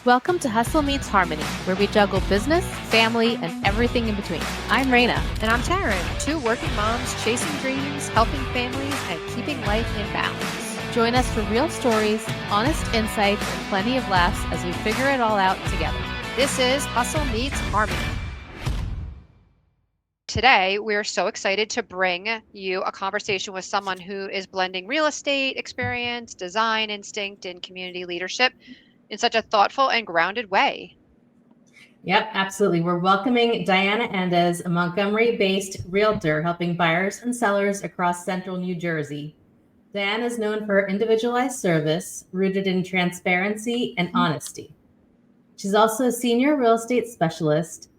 Welcome to Hustle Meets Harmony, where we juggle business, family, and everything in between. I'm Raina. And I'm Taryn, two working moms chasing dreams, helping families, and keeping life in balance. Join us for real stories, honest insights, and plenty of laughs as we figure it all out together. This is Hustle Meets Harmony. Today, we're so excited to bring you a conversation with someone who is blending real estate experience, design instinct, and community leadership in such a thoughtful and grounded way. Yep, absolutely. We're welcoming Diana Andes, a Montgomery-based realtor helping buyers and sellers across central New Jersey. Diana is known for her individualized service, rooted in transparency and honesty. She's also a senior real estate specialist,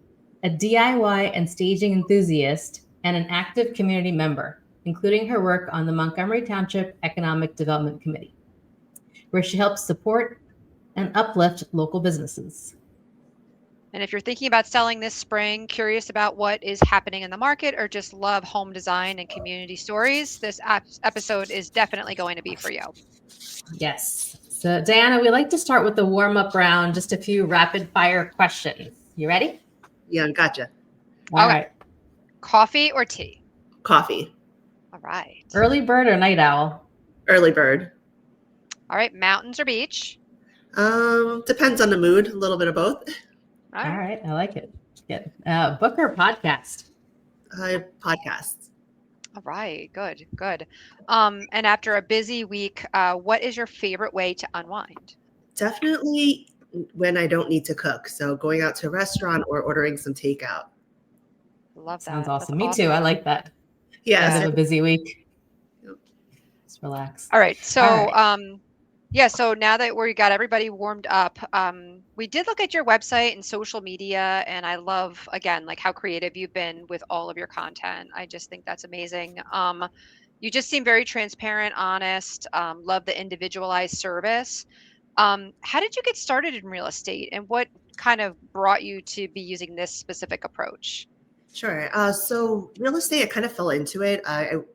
a DIY and staging enthusiast, and an active community member, including her work on the Montgomery Township Economic Development Committee, where she helps support and uplift local businesses. And if you're thinking about selling this spring, curious about what is happening in the market, or just love home design and community stories, this episode is definitely going to be for you. Yes. So, Diana, we like to start with the warm-up round, just a few rapid-fire questions. You ready? Yeah, gotcha. All right. Coffee or tea? Coffee. All right. Early bird or night owl? Early bird. All right. Mountains or beach? Depends on the mood. A little bit of both. All right. I like it. Good. Book or podcast? Podcasts. All right. Good. Good. And after a busy week, what is your favorite way to unwind? Definitely when I don't need to cook. So going out to a restaurant or ordering some takeout. Love that. Sounds awesome. Me too. I like that. Yeah. End of a busy week. Just relax. All right. So, right. So now that we got everybody warmed up, we did look at your website and social media, and I love, again, like how creative you've been with all of your content. I just think that's amazing. You just seem very transparent, honest, love the individualized service. How did you get started in real estate, and what kind of brought you to be using this specific approach? Sure. So real estate, I kind of fell into it.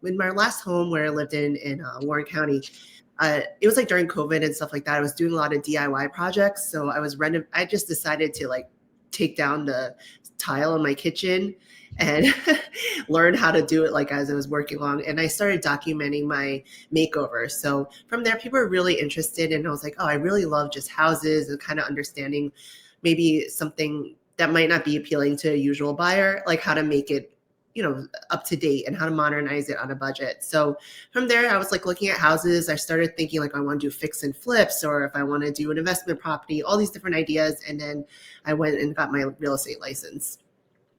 In my last home where I lived in Warren County, it was like during COVID and stuff like that. I was doing a lot of DIY projects. So I just decided to like take down the tile in my kitchen and learn how to do it like as I was working along. And I started documenting my makeovers. So from there, people were really interested. And I was like, oh, I really love just houses and kind of understanding maybe something that might not be appealing to a usual buyer, like how to make it, up to date and how to modernize it on a budget. So from there, I was like looking at houses. I started thinking like I want to do fix and flips, or if I want to do an investment property, all these different ideas. And then I went and got my real estate license.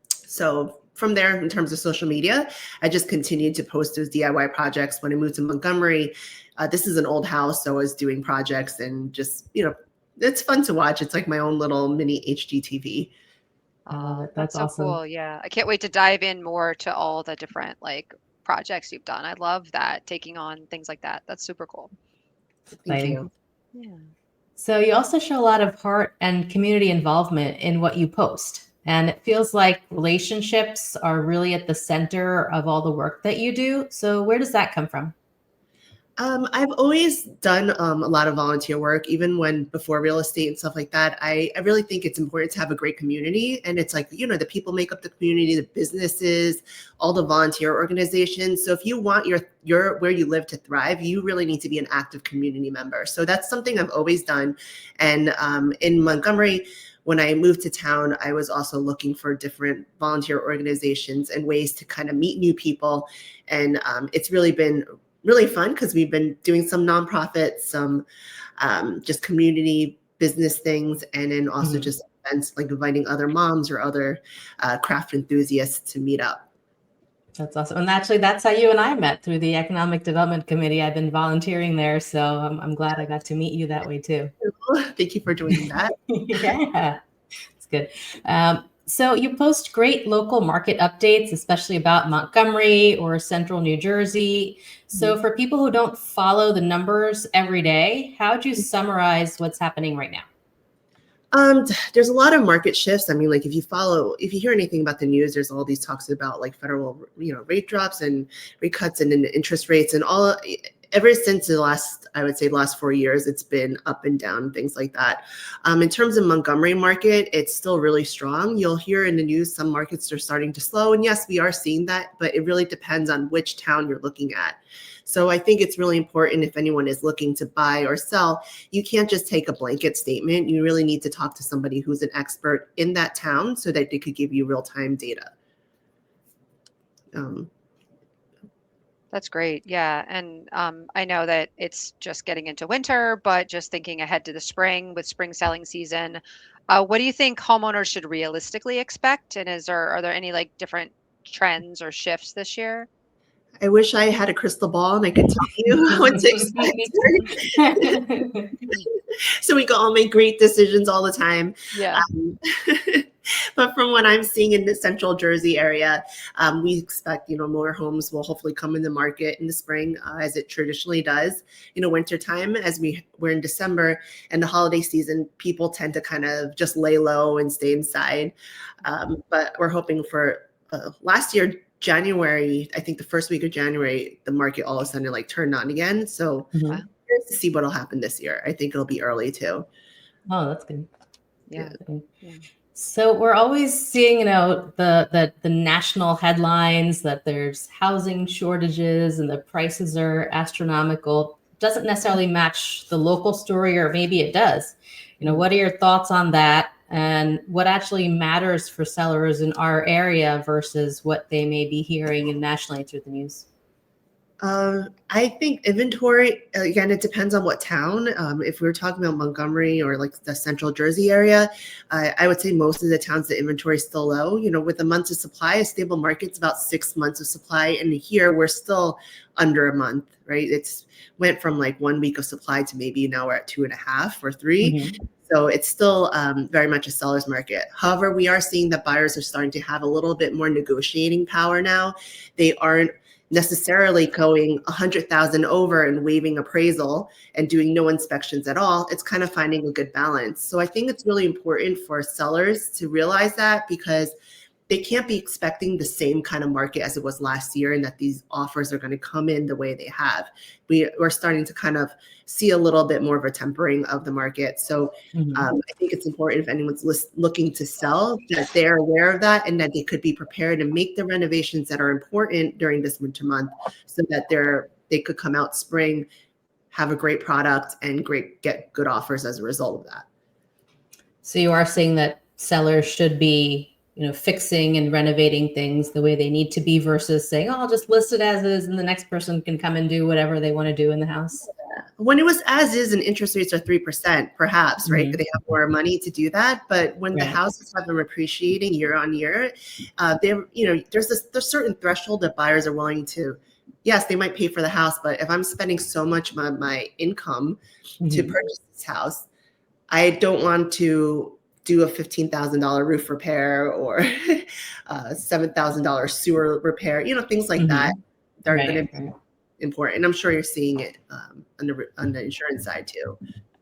So from there, in terms of social media, I just continued to post those DIY projects. When I moved to Montgomery, this is an old house, so I was doing projects and just, it's fun to watch. It's like my own little mini HGTV. That's so awesome. Cool. Yeah. I can't wait to dive in more to all the different like projects you've done. I love that, taking on things like that. That's super cool. Thank you. Yeah. So you also show a lot of heart and community involvement in what you post. And it feels like relationships are really at the center of all the work that you do. So where does that come from? I've always done a lot of volunteer work, even before real estate and stuff like that. I really think it's important to have a great community. And it's like, the people make up the community, the businesses, all the volunteer organizations. So if you want your where you live to thrive, you really need to be an active community member. So that's something I've always done. And in Montgomery, when I moved to town, I was also looking for different volunteer organizations and ways to kind of meet new people. And it's really been really fun because we've been doing some nonprofits, some just community business things, and then also just events like inviting other moms or other craft enthusiasts to meet up. That's awesome. And actually, that's how you and I met, through the Economic Development Committee. I've been volunteering there, so I'm glad I got to meet you that way too. Thank you for doing that. Yeah, it's good. So you post great local market updates, especially about Montgomery or central New Jersey. So for people who don't follow the numbers every day, how would you summarize what's happening right now? There's a lot of market shifts. I mean, like if you hear anything about the news, there's all these talks about like federal, rate drops and rate cuts and then interest rates and all. ever since I would say the last 4 years, it's been up and down, things like that. In terms of Montgomery market, it's still really strong. You'll hear in the news some markets are starting to slow. And yes, we are seeing that, but it really depends on which town you're looking at. So I think it's really important if anyone is looking to buy or sell, you can't just take a blanket statement. You really need to talk to somebody who's an expert in that town so that they could give you real-time data. That's great. Yeah. And I know that it's just getting into winter, but just thinking ahead to the spring with spring selling season, what do you think homeowners should realistically expect? And are there any like different trends or shifts this year? I wish I had a crystal ball and I could tell you what to expect. So we can all make great decisions all the time. Yeah. But from what I'm seeing in the central Jersey area, we expect, more homes will hopefully come in the market in the spring, as it traditionally does. Wintertime, as we're in December and the holiday season, people tend to kind of just lay low and stay inside. But we're hoping for last year, January, I think the first week of January, the market all of a sudden like turned on again. So curious to see what'll happen this year. I think it'll be early too. Oh, that's good. Yeah. Yeah. So we're always seeing, the national headlines that there's housing shortages and the prices are astronomical. Doesn't necessarily match the local story, or maybe it does. What are your thoughts on that? And what actually matters for sellers in our area versus what they may be hearing nationally through the news? I think inventory, again, it depends on what town. If we're talking about Montgomery or like the central Jersey area, I would say most of the towns, the inventory is still low. With a month of supply, a stable market's about 6 months of supply. And here we're still under a month, right? It's went from like 1 week of supply to maybe now we're at 2.5 or 3. Mm-hmm. So it's still very much a seller's market. However, we are seeing that buyers are starting to have a little bit more negotiating power now. They aren't necessarily going 100,000 over and waiving appraisal and doing no inspections at all. It's kind of finding a good balance. So I think it's really important for sellers to realize that, because they can't be expecting the same kind of market as it was last year, and that these offers are going to come in the way they have. We're starting to kind of see a little bit more of a tempering of the market. So I think it's important if anyone's looking to sell, that they're aware of that and that they could be prepared and make the renovations that are important during this winter month, so that they could come out spring, have a great product, and get good offers as a result of that. So you are saying that sellers should be fixing and renovating things the way they need to be, versus saying, oh, I'll just list it as is and the next person can come and do whatever they want to do in the house. When it was as is and interest rates are 3%, perhaps, right? They have more money to do that. But when the houses have been appreciating year on year, there's certain threshold that buyers are willing to, yes, they might pay for the house, but if I'm spending so much of my income to purchase this house, I don't want to do a $15,000 roof repair or $7,000 sewer repair, things like that. They're going to be important. And I'm sure you're seeing it on the insurance side too.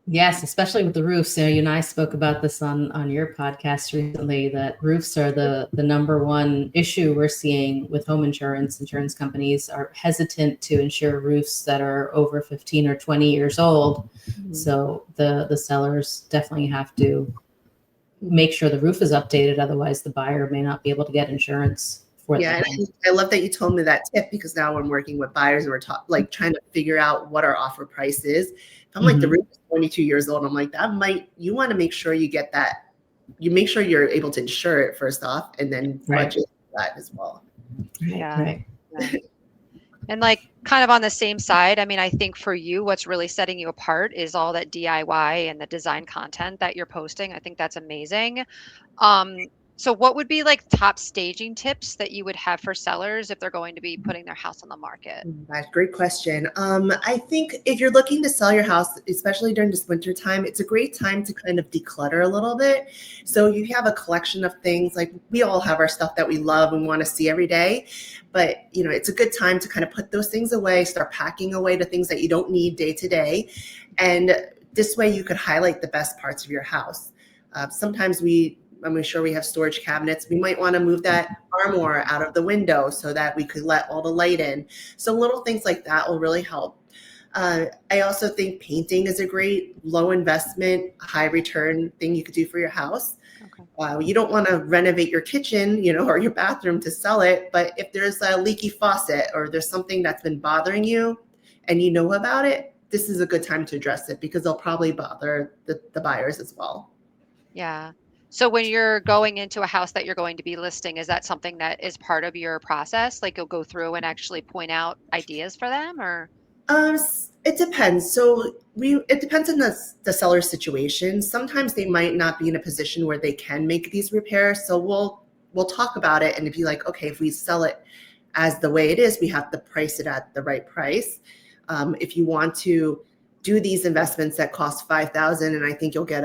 Yes, especially with the roofs. So you and I spoke about this on your podcast recently, that roofs are the number one issue we're seeing with home insurance. Insurance companies are hesitant to insure roofs that are over 15 or 20 years old. So the sellers definitely have to make sure the roof is updated. Otherwise, the buyer may not be able to get insurance for that. Yeah, and I love that you told me that tip, because now I'm working with buyers and we're trying to figure out what our offer price is. If I'm like, the roof is 22 years old, I'm like, you want to make sure you get that. You make sure you're able to insure it first off, and then budget that as well. Yeah. And like kind of on the same side, I mean, I think for you, what's really setting you apart is all that DIY and the design content that you're posting. I think that's amazing. So what would be like top staging tips that you would have for sellers if they're going to be putting their house on the market? That's a great question. I think if you're looking to sell your house, especially during this winter time, it's a great time to kind of declutter a little bit. So you have a collection of things, like we all have our stuff that we love and want to see every day. But, it's a good time to kind of put those things away, start packing away the things that you don't need day to day. And this way you could highlight the best parts of your house. Sometimes I'm sure we have storage cabinets. We might want to move that armoire out of the window so that we could let all the light in. So little things like that will really help. I also think painting is a great low investment, high return thing you could do for your house. Okay. You don't want to renovate your kitchen, or your bathroom to sell it. But if there's a leaky faucet or there's something that's been bothering you and you know about it, this is a good time to address it because they'll probably bother the buyers as well. Yeah. So when you're going into a house that you're going to be listing, is that something that is part of your process? Like you'll go through and actually point out ideas for them or? It depends. So it depends on the seller's situation. Sometimes they might not be in a position where they can make these repairs. So we'll talk about it and be like, okay, if we sell it as the way it is, we have to price it at the right price. If you want to do these investments that cost $5,000, and I think you'll get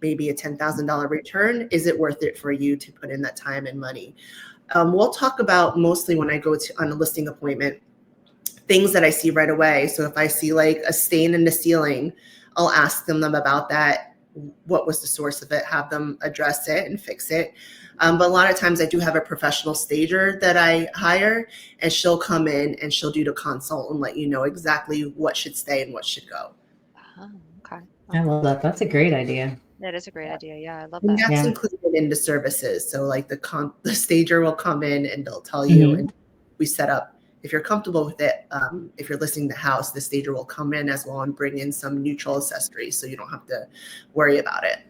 maybe a $10,000 return, is it worth it for you to put in that time and money? We'll talk about mostly when I go on a listing appointment, things that I see right away. So if I see like a stain in the ceiling, I'll ask them about that. What was the source of it? Have them address it and fix it. But a lot of times I do have a professional stager that I hire, and she'll come in and she'll do the consult and let you know exactly what should stay and what should go. Oh, okay. I love that. That's a great idea. That is a great idea. Yeah, I love And that. that's Yeah. included in the services. So like the stager will come in and they'll tell you, and we set up, if you're comfortable with it, if you're listing the house, the stager will come in as well and bring in some neutral accessories so you don't have to worry about it.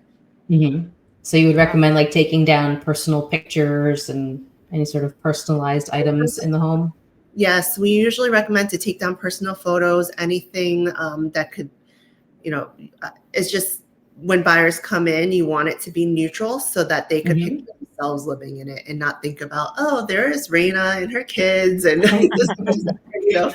Mm-hmm. So you would recommend like taking down personal pictures and any sort of personalized items in the home? Yes, we usually recommend to take down personal photos, anything that could, it's just when buyers come in, you want it to be neutral so that they could pick themselves living in it and not think about, oh, there's Raina and her kids and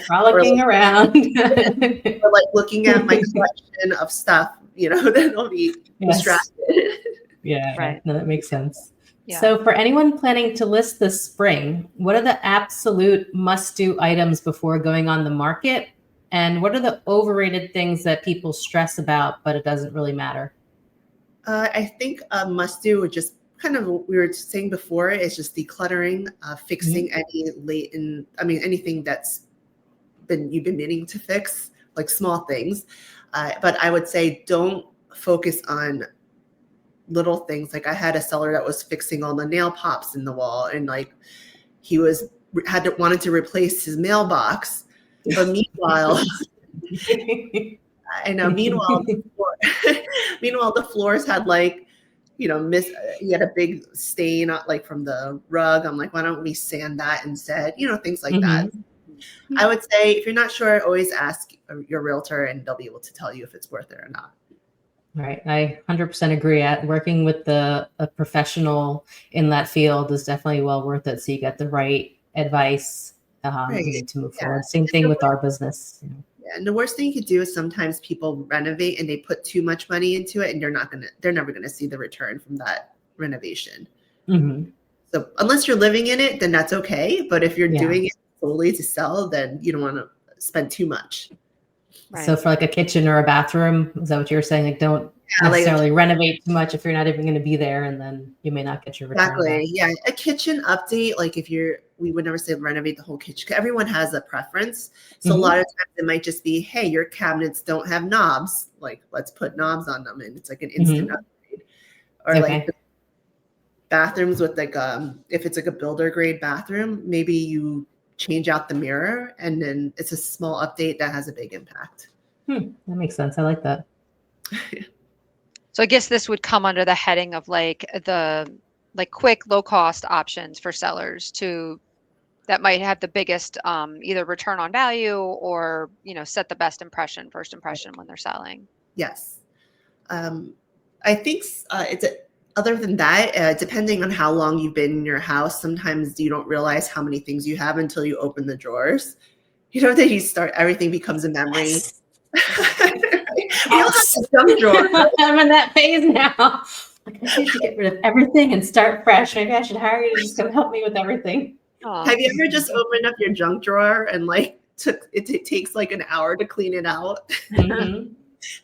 Frolicking around. or like looking at my collection of stuff, then I'll be distracted. Yeah, Right. No, that makes sense. Yeah. So for anyone planning to list this spring, what are the absolute must-do items before going on the market? And what are the overrated things that people stress about, but it doesn't really matter? I think a must-do would just kind of what we were saying before is just decluttering, fixing anything that's you've been meaning to fix, like small things. But I would say don't focus on little things. Like I had a seller that was fixing all the nail pops in the wall, and like he wanted to replace his mailbox, but meanwhile, I know. Meanwhile, the floors had like, he had a big stain like from the rug. I'm like, why don't we sand that instead? Things like that. I would say if you're not sure, always ask your realtor, and they'll be able to tell you if it's worth it or not. Right. I 100% agree. Working with a professional in that field is definitely well worth it. So you get the right advice to move forward. Same thing with our business. Yeah, and the worst thing you could do is sometimes people renovate and they put too much money into it, and they're never gonna see the return from that renovation. So unless you're living in it, then that's okay. But if you're doing it solely to sell, then you don't want to spend too much. Right. So for like a kitchen or a bathroom, is that what you were saying? Like don't necessarily renovate too much if you're not even going to be there, and then you may not get your return Exactly. back. Yeah, a kitchen update. Like we would never say renovate the whole kitchen. Everyone has a preference. So a lot of times it might just be, hey, your cabinets don't have knobs. Like let's put knobs on them, and it's like an instant upgrade. Or like the bathrooms with like if it's like a builder grade bathroom, maybe you change out the mirror, and then it's a small update that has a big impact. That makes sense. I like that. So I guess this would come under the heading of like the quick, low cost options for sellers that might have the biggest either return on value or set the best first impression when they're selling. Yes, I think other than that, depending on how long you've been in your house, sometimes you don't realize how many things you have until you open the drawers. That you start, everything becomes a memory. Yes. We all have a junk drawer. I'm in that phase now. Like I need to get rid of everything and start fresh. Maybe I should hire you to just come help me with everything. Aww. Have you ever just opened up your junk drawer and like it takes like an hour to clean it out? And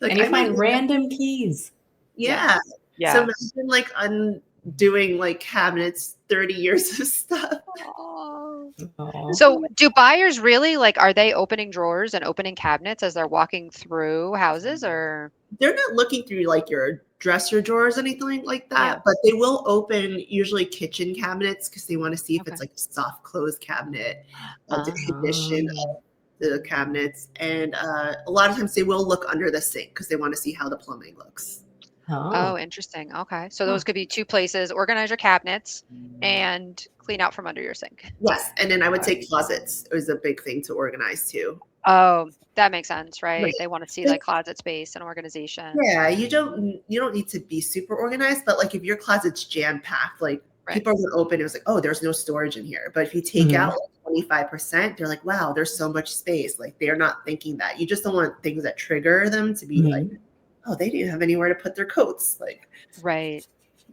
you find random keys. Yeah. Yeah. So imagine like doing like cabinets, 30 years of stuff. Oh. Aw. So do buyers really like, are they opening drawers and opening cabinets as they're walking through houses, or? They're not looking through like your dresser drawers, anything like that, Yeah. but they will open usually kitchen cabinets because they want to see if Okay. it's like a soft close cabinet, the Ah. condition of the cabinets. And a lot of times they will look under the sink because they want to see how the plumbing looks. Oh, interesting. Okay. So those Huh. could be two places: organize your cabinets and clean out from under your sink. Yes. And then I would Okay. say closets is a big thing to organize too. Oh, that makes sense, right? Right. They want to see like closet space and organization. Yeah, you don't need to be super organized, but like if your closet's jam packed, like Right. people are gonna open, it was like, oh, there's no storage in here. But if you take Mhm. out like 25%, they're like, wow, there's so much space. Like they're not thinking that. You just don't want things that trigger them to be like, oh, they didn't have anywhere to put their coats. Like, Right.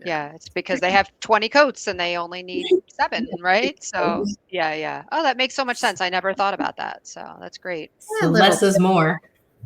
Yeah, it's because they have 20 coats and they only need 7, right? So, yeah. Oh, that makes so much sense. I never thought about that. So, that's great. So less is more.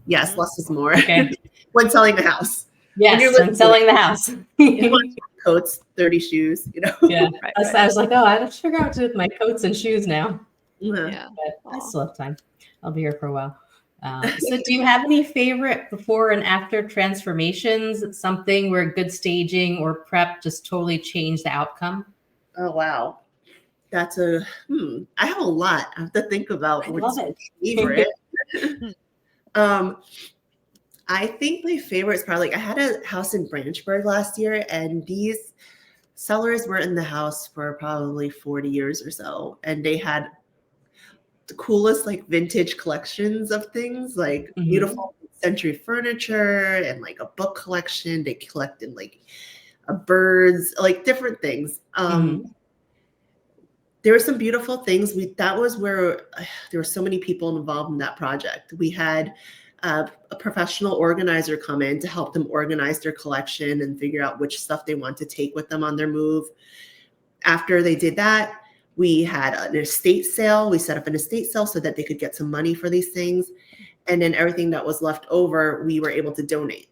yes, Mhm. less is more. Okay. When selling a house. Yes, you're when listening- selling the house. You want 20 coats, 30 shoes, you know? Yeah. Right, I was like, oh, I have to figure out what to do with my coats and shoes now. Yeah. Yeah. But I Aw. still have time. I'll be here for a while. So do you have any favorite before and after transformations? Something where good staging or prep just totally changed the outcome? Oh wow. That's I have a lot. I have to think about I which love it. favorite. I think my favorite is probably like I had a house in Branchburg last year, and these sellers were in the house for probably 40 years or so, and they had the coolest like vintage collections of things, like Mhm. beautiful century furniture and like a book collection. They collected like birds, like different things. Mhm. There were some beautiful things. That was where there were so many people involved in that project. We had a professional organizer come in to help them organize their collection and figure out which stuff they want to take with them on their move. After they did that, we had an estate sale. We set up an estate sale so that they could get some money for these things. And then everything that was left over, we were able to donate.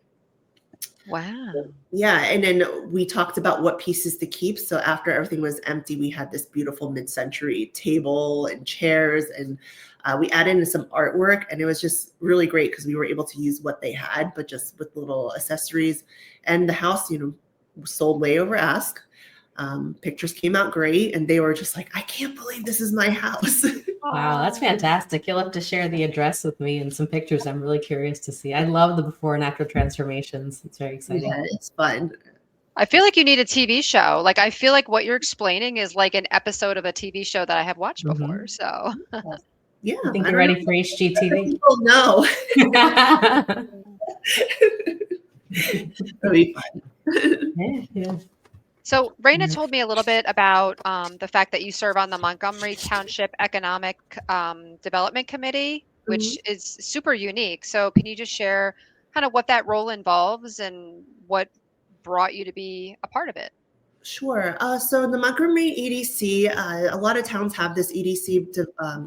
Wow. Yeah, and then we talked about what pieces to keep. So after everything was empty, we had this beautiful mid-century table and chairs, and we added in some artwork, and it was just really great because we were able to use what they had, but just with little accessories. And the house, sold way over ask. Pictures came out great, and they were just like, I can't believe this is my house. Wow, that's fantastic. You'll have to share the address with me and some pictures. I'm really curious to see. I love the before and after transformations. It's very exciting. Yeah, it's fun. I feel like you need a TV show. Like, I feel like what you're explaining is like an episode of a TV show that I have watched Mhm. before. So, Yeah, I think I you're don't ready for HGTV. People know. It'll be fun. Yeah. so Raina Mhm. told me a little bit about the fact that you serve on the Montgomery Township Economic Development Committee, which is super unique. So, can you just share kind of what that role involves and what brought you to be a part of it? Sure. So the Montgomery EDC, a lot of towns have this EDC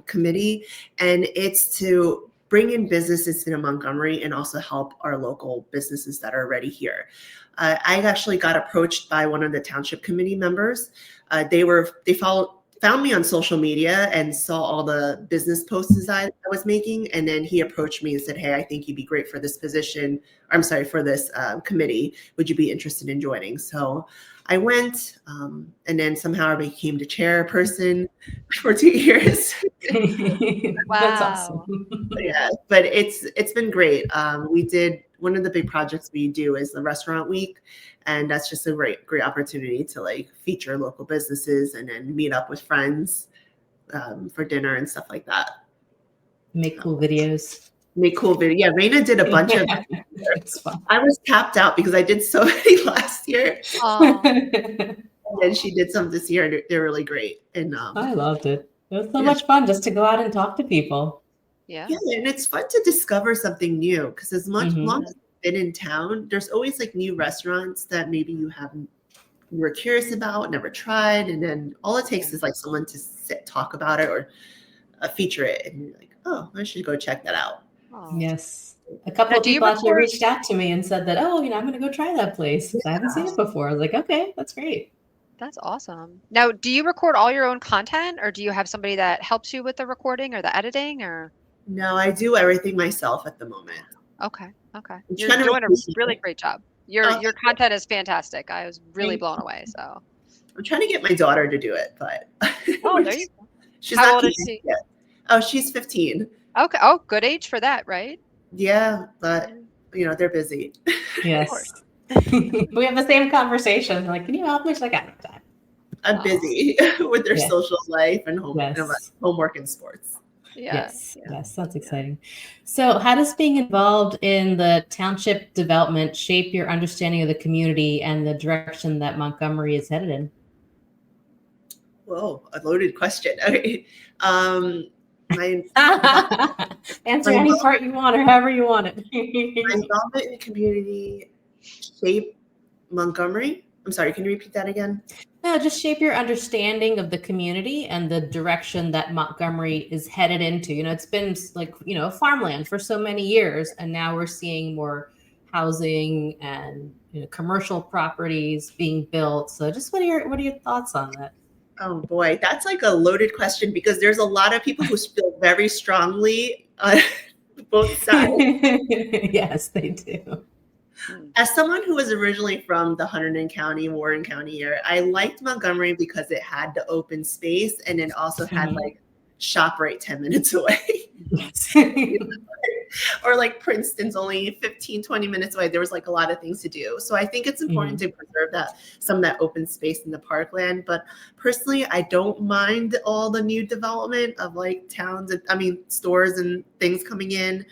committee, and it's to bring in businesses into Montgomery and also help our local businesses that are already here. I actually got approached by one of the township committee members. They found me on social media and saw all the business posts I was making, and then he approached me and said, "Hey, I think you'd be great for this position. I'm sorry, for this committee. Would you be interested in joining?" So I went, and then somehow I became the chairperson for 2 years. That's awesome. Yeah, but it's been great. We did one of the big projects we do is the restaurant week, and that's just a great opportunity to like feature local businesses and then meet up with friends for dinner and stuff like that. Make cool videos. Make cool video. Yeah, Raina did a bunch of. It's fun. I was tapped out because I did so many last year, Aw. and then she did some this year, and they're really great. And I loved it. It was so Yeah. much fun just to go out and talk to people. Yeah. yeah, and it's fun to discover something new because as much Mhm. long as you've been in town, there's always like new restaurants that maybe you were curious about, never tried, and then all it takes is like someone to talk about it or feature it, and you're like, oh, I should go check that out. Aw. Yes. A couple Now, of do you people actually record? reached out to me and said that, oh, I'm going to go try that place. I haven't seen it before. I was like, okay, that's great. That's awesome. Now, do you record all your own content, or do you have somebody that helps you with the recording or the editing, or? No, I do everything myself at the moment. Okay. Okay. I'm You're trying to doing a recoup really it. great job. Your Oh, content is fantastic. I was really thank blown you. away. So, I'm trying to get my daughter to do it, but oh, there you go. she's How not old is convinced she? yet. Oh, she's 15. Okay. Oh, good age for that, right? Yeah, but Yeah, they're busy. of course. Yes. We have the same conversation. Like, can you help me? She's like, I don't have time. I'm Oh, busy with their Yeah. social life and Yes. homework and sports. yeah. Yes. Yeah. Yes. That's exciting. So, how does being involved in the township development shape your understanding of the community and the direction that Montgomery is headed in? Whoa, a loaded question. Okay. My Answer my, any involvement, part you want or however you want my it. involvement in the community shaped Montgomery. I'm sorry, can you repeat that again? No, just shape your understanding of the community and the direction that Montgomery is headed into. It's been like, farmland for so many years, and now we're seeing more housing and commercial properties being built. So just what are your thoughts on that? Oh boy, that's like a loaded question because there's a lot of people who feel very strongly on both sides. Yes, they do. As someone who was originally from the Hunterdon County, Warren County area, I liked Montgomery because it had the open space and it also had like ShopRite 10 minutes away. Yes. Or like Princeton's only 15, 20 minutes away. There was like a lot of things to do. So I think it's important to preserve some of that open space in the parkland. But personally, I don't mind all the new development of like stores and things coming in.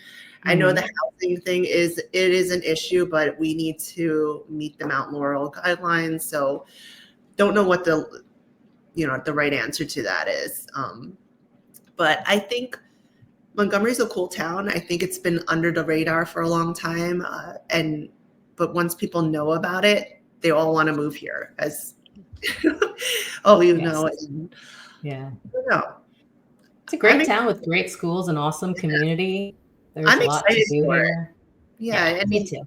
I know the housing thing is an issue, but we need to meet the Mount Laurel guidelines. So don't know what the right answer to that is. But I think Montgomery's a cool town. I think it's been under the radar for a long time. But once people know about it, they all want to move here as, know it. Yeah. No. It's a great town with great schools and awesome community. There's I'm a lot to excited do for here. it. Yeah, me too.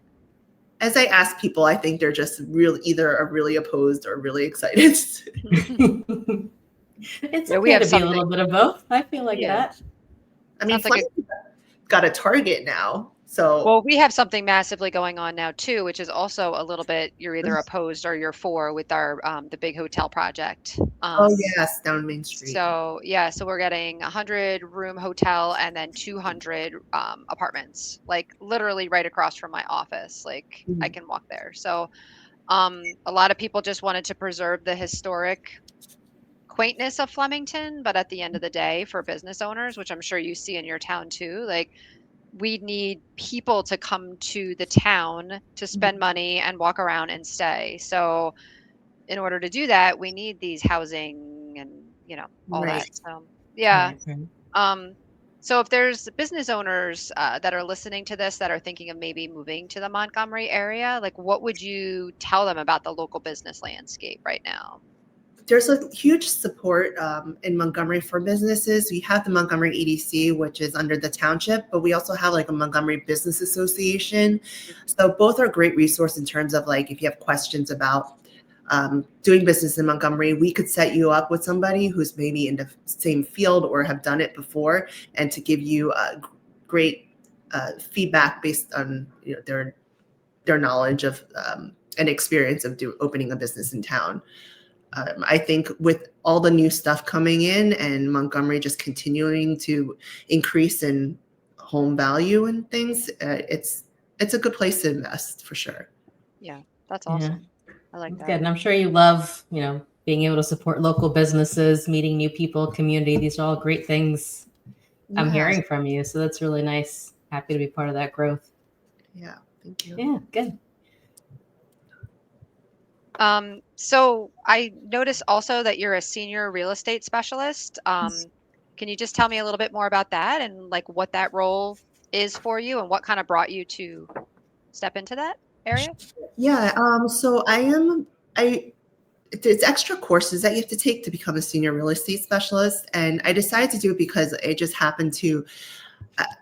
As I ask people, I think they're just either really opposed or really excited. It's Yeah, okay to be a little bit of both. I feel like that. I mean, Sounds like Flemington's got a Target now. So well, we have something massively going on now too, which is also a little bit you're either opposed or you're for with our the big hotel project. Oh yes, down Main Street. So so we're getting 100-room hotel and then 200 apartments, like literally right across from my office. Like I can walk there. So a lot of people just wanted to preserve the historic quaintness of Flemington, but at the end of the day, for business owners, which I'm sure you see in your town too, like we need people to come to the town to spend money and walk around and stay. So in order to do that, we need these housing and all that. So yeah. So if there's business owners that are listening to this that are thinking of maybe moving to the Montgomery area, like what would you tell them about the local business landscape right now? There's a huge support in Montgomery for businesses. We have the Montgomery EDC, which is under the township, but we also have like a Montgomery Business Association. So both are great resource in terms of like if you have questions about doing business in Montgomery, we could set you up with somebody who's maybe in the same field or have done it before, and to give you great feedback based on their knowledge of and experience of opening a business in town. I think with all the new stuff coming in and Montgomery just continuing to increase in home value and things, it's a good place to invest for sure. Yeah, that's awesome. I like that. Good. And I'm sure you love, being able to support local businesses, meeting new people, community. These are all great things I'm hearing from you. So that's really nice. Happy to be part of that growth. Yeah, thank you. Yeah, good. So I noticed also that you're a senior real estate specialist. Can you just tell me a little bit more about that and like what that role is for you and what kind of brought you to step into that area? Yeah. So it's extra courses that you have to take to become a senior real estate specialist. And I decided to do it because it just happened to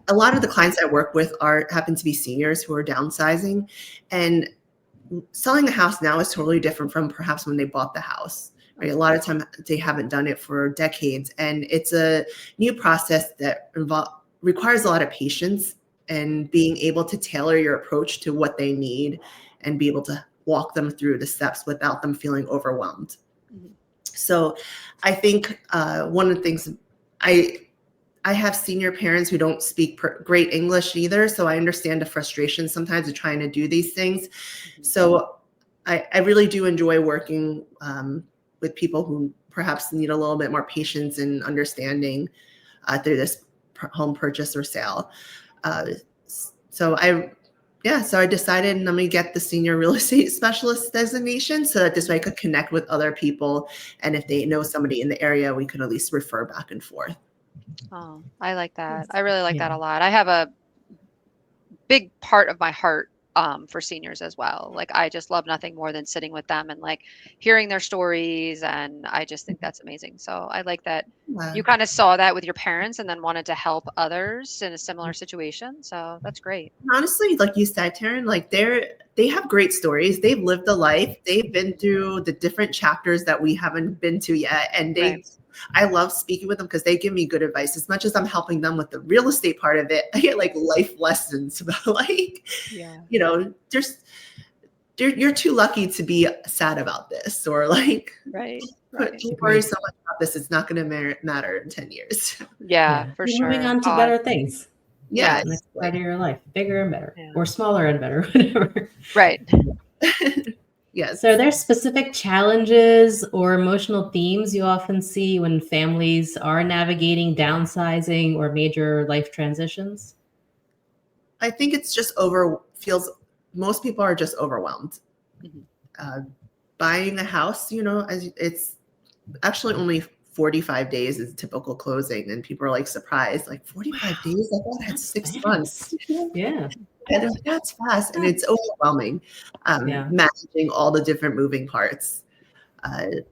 a lot of the clients I work with happen to be seniors who are downsizing, and selling a house now is totally different from perhaps when they bought the house. Right? A lot of time they haven't done it for decades, and it's a new process that requires a lot of patience and being able to tailor your approach to what they need and be able to walk them through the steps without them feeling overwhelmed. Mhm. So I think one of the things I have senior parents who don't speak great English either, so I understand the frustration sometimes of trying to do these things. So I really do enjoy working with people who perhaps need a little bit more patience and understanding through this home purchase or sale. So I decided I'm going to get the senior real estate specialist designation so that this way I could connect with other people. And if they know somebody in the area, we could at least refer back and forth. Oh, I like that. I really like that Yeah. a lot. I have a big part of my heart for seniors as well. Like I just love nothing more than sitting with them and like hearing their stories, and I just think that's amazing. So I like that you kind of saw that with your parents and then wanted to help others in a similar situation. So that's great. Honestly, like you said, Taryn, like they have great stories. They've lived a life. They've been through the different chapters that we haven't been to yet. And Right. I love speaking with them because they give me good advice. As much as I'm helping them with the real estate part of it, I get like life lessons about like, Yeah. you know, you're too lucky to be sad about this, or like, Right. don't worry so much about this. It's not going to matter in 10 years. Yeah, for You're sure. moving on to Oh, better things. Yes. Next part of your life, bigger and better, Yeah. or smaller and better, whatever. right. Yes. So, are there specific challenges or emotional themes you often see when families are navigating downsizing or major life transitions? I think it's just most people are just overwhelmed. Mhm. Buying a house, it's actually only 45 days is typical closing, and people are like surprised, like 45 days? I thought I had 6 months. Yeah. And they're like, that's fast, and it's overwhelming, Yeah. managing all the different moving parts. And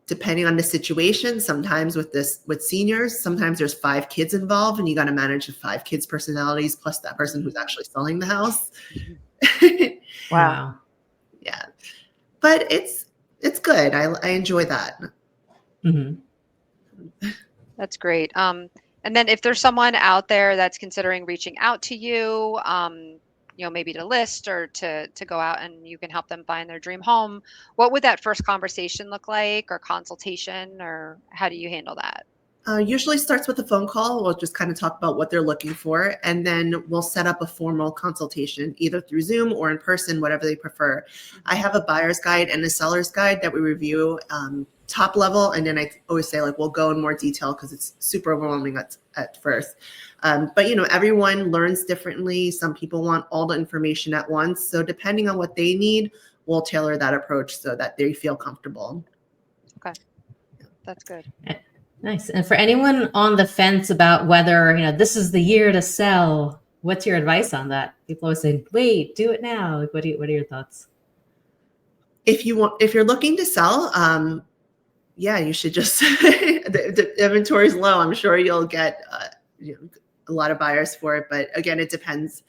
depending on the situation, sometimes with seniors, sometimes there's 5 kids involved, and you got to manage the 5 kids' personalities plus that person who's actually selling the house. Wow. Yeah, but it's good. I enjoy that. Mhm. That's great. And then if there's someone out there that's considering reaching out to you, maybe to list or to go out and you can help them find their dream home, what would that first conversation look like, or consultation, or how do you handle that? Usually starts with a phone call. We'll just kind of talk about what they're looking for, and then we'll set up a formal consultation either through Zoom or in person, whatever they prefer. I have a buyer's guide and a seller's guide that we review top level, and then I always say like we'll go in more detail because it's super overwhelming at first. But everyone learns differently. Some people want all the information at once, so depending on what they need, we'll tailor that approach so that they feel comfortable. Okay, that's good. Nice. And for anyone on the fence about whether, this is the year to sell, what's your advice on that? People always say, wait, do it now. Like, what are your thoughts? If you're looking to sell, you should just, the inventory is low. I'm sure you'll get a lot of buyers for it. But again, it depends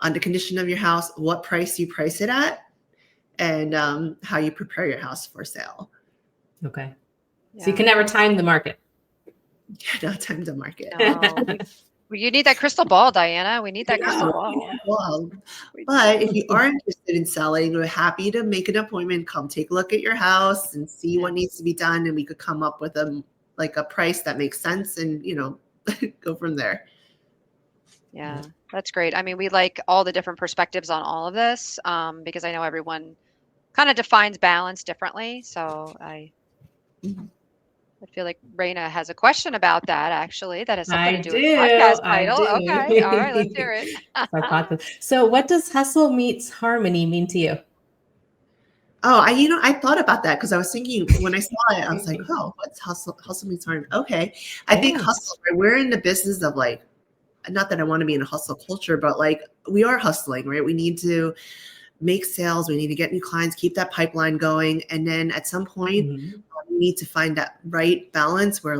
on the condition of your house, what price you price it at, and how you prepare your house for sale. Okay. Yeah. So you can never time the market. Not time to market. No. You need that crystal ball, Diana. We need that crystal ball. Well, but if you are interested in selling, we're happy to make an appointment. Come take a look at your house and see what needs to be done, and we could come up with a price that makes sense, and go from there. Yeah, that's great. I mean, we like all the different perspectives on all of this because I know everyone kind of defines balance differently. So I feel like Raina has a question about that, actually, that has something to do with the podcast title. Okay, all right, let's hear it. So what does hustle meets harmony mean to you? Oh, I thought about that because I was thinking when I saw it, I was like, oh, what's hustle? Hustle means harmony. Okay. I think hustle, right? We're in the business of not that I want to be in a hustle culture, but we are hustling, right? We need to make sales. We need to get new clients, keep that pipeline going. And then at some point, we need to find that right balance where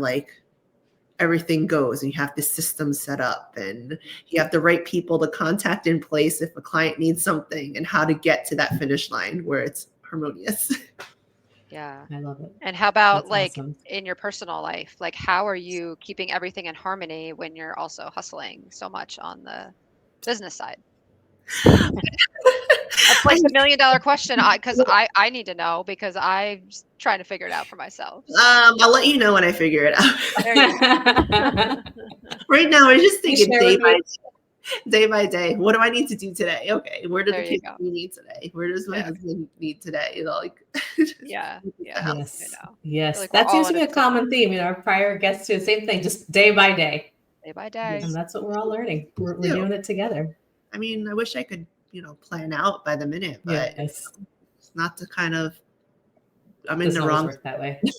everything goes, and you have the system set up, and you have the right people to contact in place if a client needs something, and how to get to that finish line where it's harmonious. Yeah. I love it. And how about That's like awesome. in your personal life? Like, how are you keeping everything in harmony when you're also hustling so much on the business side? That's like the $1,000,000 question. Because I need to know, because I'm trying to figure it out for myself. So. I'll let you know when I figure it out. There you go. Right now, we're just You thinking share with me. day by day. What do I need to do today? Okay, where do There the you kids go. need today? Where does my Yeah. husband need today? You know, like Yeah. the Yeah. house. Yes. I know. Yes. Like we're That seems all to in be it a common theme. Our prior guests do the same thing, just day by day. day by day. And that's what we're all learning. We're Yeah. doing it together. I mean, I wish I could, plan out by the minute, but Yes. it's not the kind of. I'm in Doesn't the always wrong. work that way. Yeah.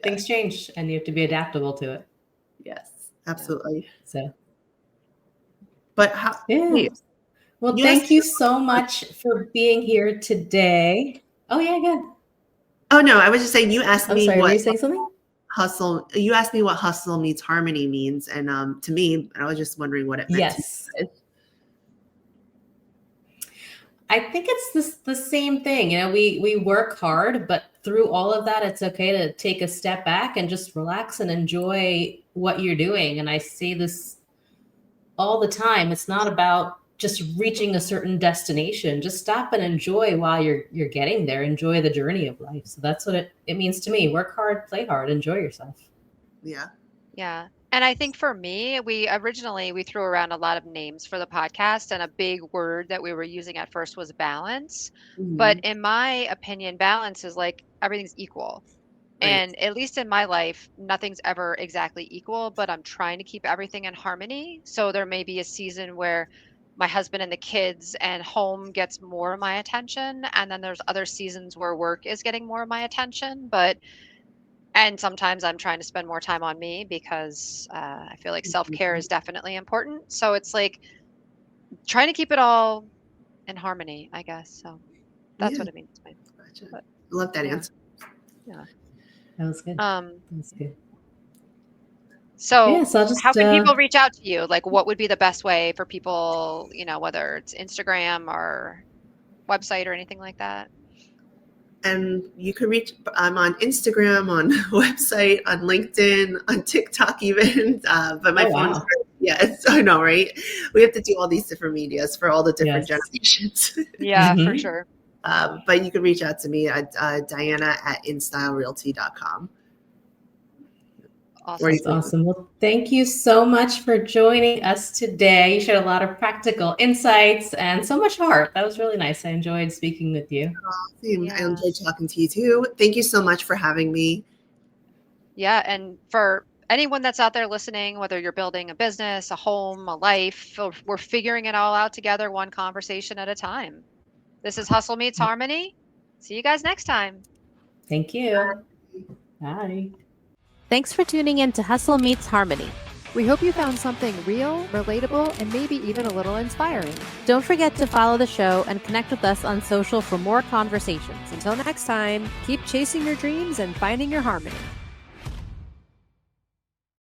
Things change and you have to be adaptable to it. Yes, absolutely. So But how? yeah. Wait, Well, you thank asked- you so much for being here today. Oh yeah, good. Oh no, I was just saying. You asked I'm me sorry, were what you saying something? hustle. You asked me what hustle meets harmony means, and to me, I was just wondering what it meant. Yes. I think it's the same thing. We work hard, but through all of that, it's okay to take a step back and just relax and enjoy what you're doing. And I say this all the time. It's not about just reaching a certain destination. Just stop and enjoy while you're getting there. Enjoy the journey of life. So that's what it means to me. Work hard, play hard, enjoy yourself. Yeah. Yeah. And I think for me, we threw around a lot of names for the podcast, and a big word that we were using at first was balance. But in my opinion, balance is like everything's equal. Right. And at least in my life, nothing's ever exactly equal, but I'm trying to keep everything in harmony. So there may be a season where my husband and the kids and home gets more of my attention. And then there's other seasons where work is getting more of my attention. And sometimes I'm trying to spend more time on me, because I feel like self-care is definitely important. So it's like trying to keep it all in harmony, I guess. So that's Yeah. what it means to me. Gotcha. But, I love that yeah. answer. That was good. That's good. So Yes, I'll just how can people reach out to you? Like, what would be the best way for people, whether it's Instagram or website or anything like that? And you can reach. I'm on Instagram, on website, on LinkedIn, on TikTok, even. But my phone's. wow. Yes, I know, right? We have to do all these different medias for all the different Yes. generations. Yeah, for Mhm. sure. But you can reach out to me at Diana@InStyleRealty.com. Awesome. That's awesome. Well, thank you so much for joining us today. You shared a lot of practical insights and so much heart. That was really nice. I enjoyed speaking with you. I enjoyed talking to you too. Thank you so much for having me. Yeah, and for anyone that's out there listening, whether you're building a business, a home, a life, we're figuring it all out together, one conversation at a time. This is Hustle Meets Harmony. See you guys next time. Thank you. Bye. Thanks for tuning in to Hustle Meets Harmony. We hope you found something real, relatable, and maybe even a little inspiring. Don't forget to follow the show and connect with us on social for more conversations. Until next time, keep chasing your dreams and finding your harmony.